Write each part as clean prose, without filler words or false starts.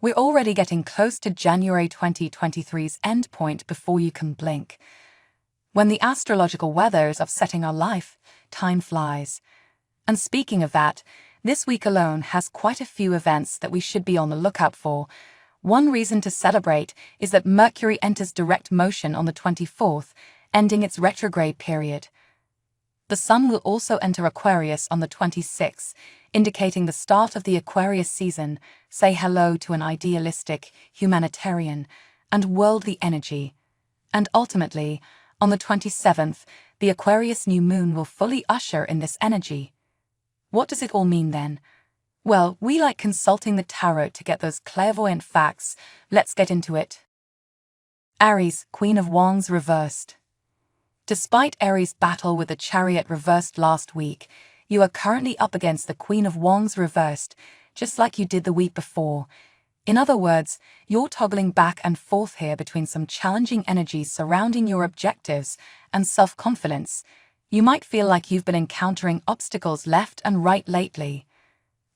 We're already getting close to January 2023's endpoint before you can blink. When the astrological weather is upsetting our life, time flies. And speaking of that, this week alone has quite a few events that we should be on the lookout for. One reason to celebrate is that Mercury enters direct motion on the 24th, ending its retrograde period. The Sun will also enter Aquarius on the 26th, indicating the start of the Aquarius season. Say hello to an idealistic, humanitarian, and worldly energy. And ultimately, on the 27th, the Aquarius new moon will fully usher in this energy. What does it all mean then? Well, we like consulting the tarot to get those clairvoyant facts. Let's get into it. Aries, Queen of Wands reversed. Despite Aries' battle with the Chariot reversed last week, you are currently up against the Queen of Wands reversed, just like you did the week before. In other words, you're toggling back and forth here between some challenging energies surrounding your objectives and self-confidence. You might feel like you've been encountering obstacles left and right lately.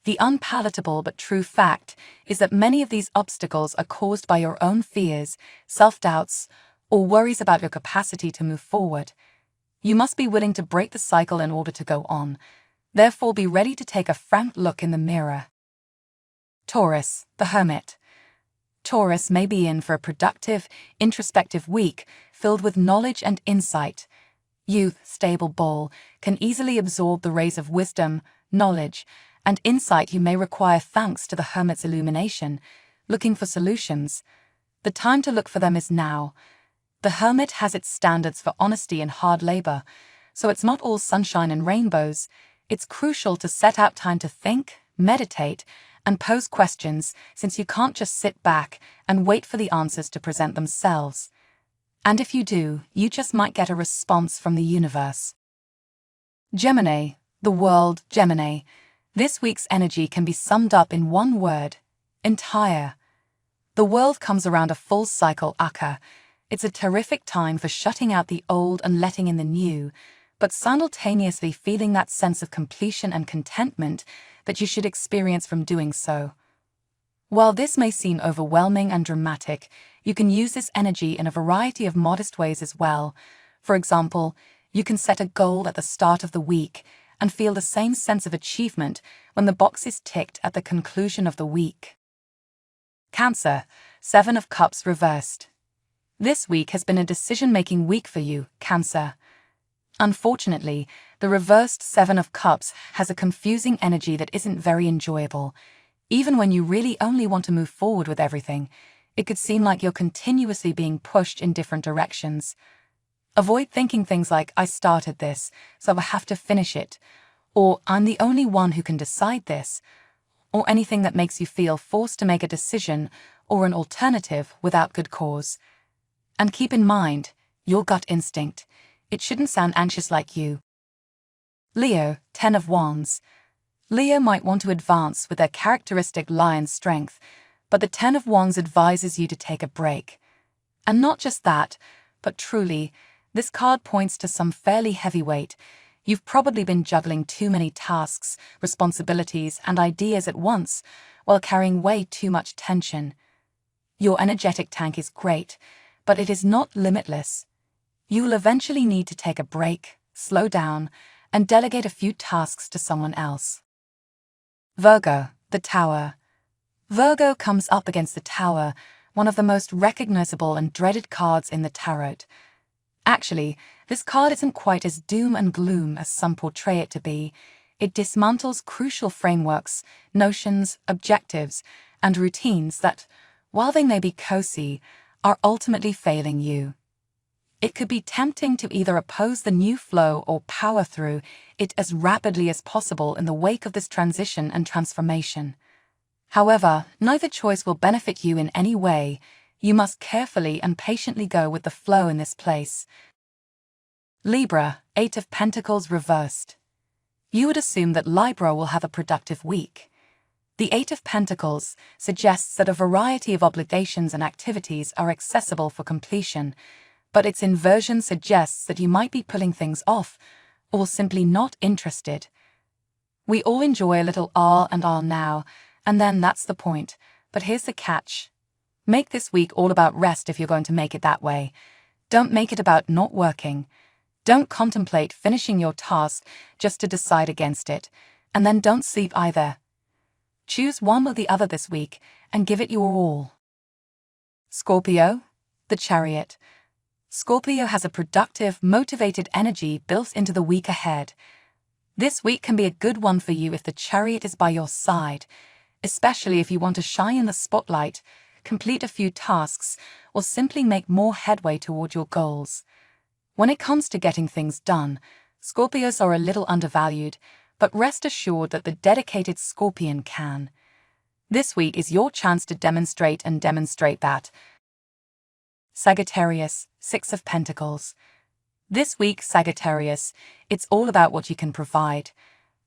The unpalatable but true fact is that many of these obstacles are caused by your own fears, self-doubts, or worries about your capacity to move forward. You must be willing to break the cycle in order to go on. Therefore, be ready to take a frank look in the mirror. Taurus, the Hermit. Taurus may be in for a productive, introspective week filled with knowledge and insight. You, stable bull, can easily absorb the rays of wisdom, knowledge, and insight you may require thanks to the Hermit's illumination. Looking for solutions? The time to look for them is now. The Hermit has its standards for honesty and hard labor, so it's not all sunshine and rainbows. It's crucial to set out time to think, meditate, and pose questions, since you can't just sit back and wait for the answers to present themselves. And if you do, you just might get a response from the universe. Gemini, the world, Gemini. This week's energy can be summed up in one word: entire. The world comes around a full cycle Akka. It's a terrific time for shutting out the old and letting in the new, but simultaneously feeling that sense of completion and contentment that you should experience from doing so. While this may seem overwhelming and dramatic, you can use this energy in a variety of modest ways as well. For example, you can set a goal at the start of the week and feel the same sense of achievement when the box is ticked at the conclusion of the week. Cancer, Seven of Cups reversed. This week has been a decision-making week for you, Cancer. Unfortunately, the reversed Seven of Cups has a confusing energy that isn't very enjoyable. Even when you really only want to move forward with everything, it could seem like you're continuously being pushed in different directions. Avoid thinking things like, "I started this, so I have to finish it," or "I'm the only one who can decide this," or anything that makes you feel forced to make a decision or an alternative without good cause. And keep in mind, your gut instinct. It shouldn't sound anxious like you. Leo, Ten of Wands. Leo might want to advance with their characteristic lion strength, but the Ten of Wands advises you to take a break. And not just that, but truly, this card points to some fairly heavyweight. You've probably been juggling too many tasks, responsibilities, and ideas at once, while carrying way too much tension. Your energetic tank is great, but it is not limitless. You will eventually need to take a break, slow down, and delegate a few tasks to someone else. Virgo, the Tower. Virgo comes up against the Tower, one of the most recognizable and dreaded cards in the tarot. Actually, this card isn't quite as doom and gloom as some portray it to be. It dismantles crucial frameworks, notions, objectives, and routines that, while they may be cozy, are ultimately failing you. It could be tempting to either oppose the new flow or power through it as rapidly as possible in the wake of this transition and transformation. However, neither choice will benefit you in any way. You must carefully and patiently go with the flow in this place. Libra, Eight of Pentacles reversed. You would assume that Libra will have a productive week. The Eight of Pentacles suggests that a variety of obligations and activities are accessible for completion, but its inversion suggests that you might be putting things off, or simply not interested. We all enjoy a little and now, and then that's the point. But here's the catch. Make this week all about rest if you're going to make it that way. Don't make it about not working. Don't contemplate finishing your task just to decide against it. And then don't sleep either. Choose one or the other this week and give it your all. Scorpio, the Chariot. Scorpio has a productive, motivated energy built into the week ahead. This week can be a good one for you if the Chariot is by your side, especially if you want to shine in the spotlight, complete a few tasks, or simply make more headway toward your goals. When it comes to getting things done, Scorpios are a little undervalued, but rest assured that the dedicated Scorpion can. This week is your chance to demonstrate that. Sagittarius, Six of Pentacles. This week, Sagittarius, it's all about what you can provide.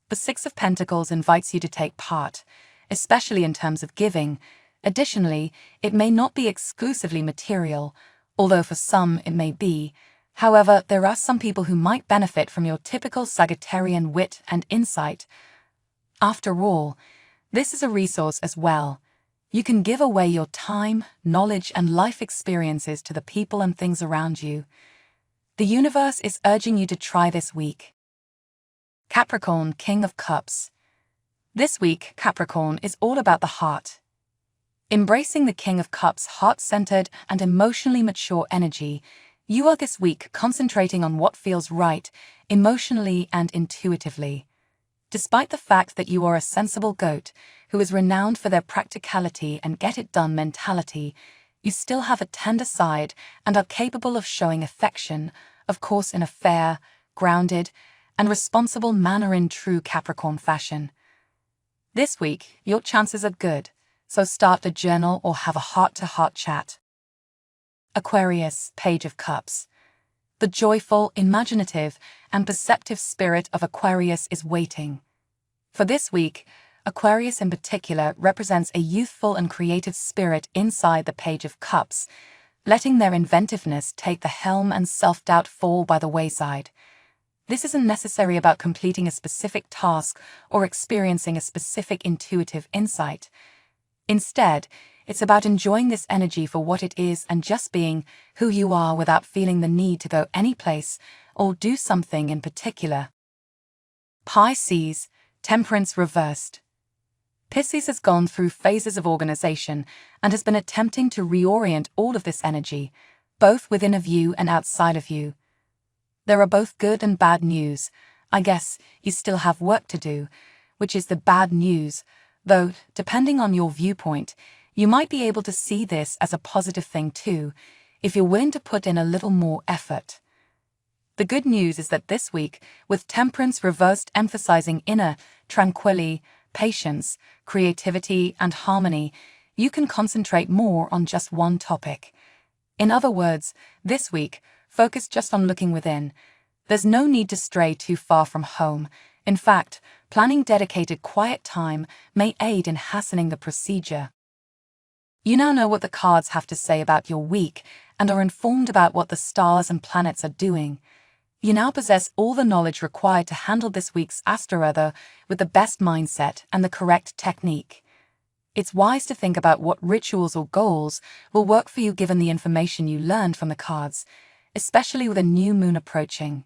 The Six of Pentacles invites you to take part, especially in terms of giving. Additionally, it may not be exclusively material, although for some it may be. However, there are some people who might benefit from your typical Sagittarian wit and insight. After all, this is a resource as well. You can give away your time, knowledge, and life experiences to the people and things around you. The universe is urging you to try this week. Capricorn, King of Cups. This week, Capricorn is all about the heart. Embracing the King of Cups' heart-centered and emotionally mature energy, you are this week concentrating on what feels right, emotionally and intuitively. Despite the fact that you are a sensible goat who is renowned for their practicality and get-it-done mentality, you still have a tender side and are capable of showing affection, of course in a fair, grounded, and responsible manner in true Capricorn fashion. This week, your chances are good, so start a journal or have a heart-to-heart chat. Aquarius, Page of Cups. The joyful, imaginative, and perceptive spirit of Aquarius is waiting. For this week, Aquarius in particular represents a youthful and creative spirit inside the Page of Cups, letting their inventiveness take the helm and self-doubt fall by the wayside. This isn't necessarily about completing a specific task or experiencing a specific intuitive insight. Instead, it's about enjoying this energy for what it is and just being who you are without feeling the need to go anyplace or do something in particular. Pisces, Temperance reversed. Pisces has gone through phases of organization and has been attempting to reorient all of this energy, both within of you and outside of you. There are both good and bad news. I guess you still have work to do, which is the bad news, though, depending on your viewpoint, you might be able to see this as a positive thing too, if you're willing to put in a little more effort. The good news is that this week, with Temperance reversed emphasizing inner tranquility, patience, creativity, and harmony, you can concentrate more on just one topic. In other words, this week, focus just on looking within. There's no need to stray too far from home. In fact, planning dedicated quiet time may aid in hastening the procedure. You now know what the cards have to say about your week and are informed about what the stars and planets are doing. You now possess all the knowledge required to handle this week's Astrology with the best mindset and the correct technique. It's wise to think about what rituals or goals will work for you given the information you learned from the cards, especially with a new moon approaching.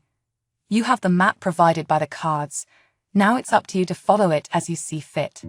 You have the map provided by the cards. Now it's up to you to follow it as you see fit.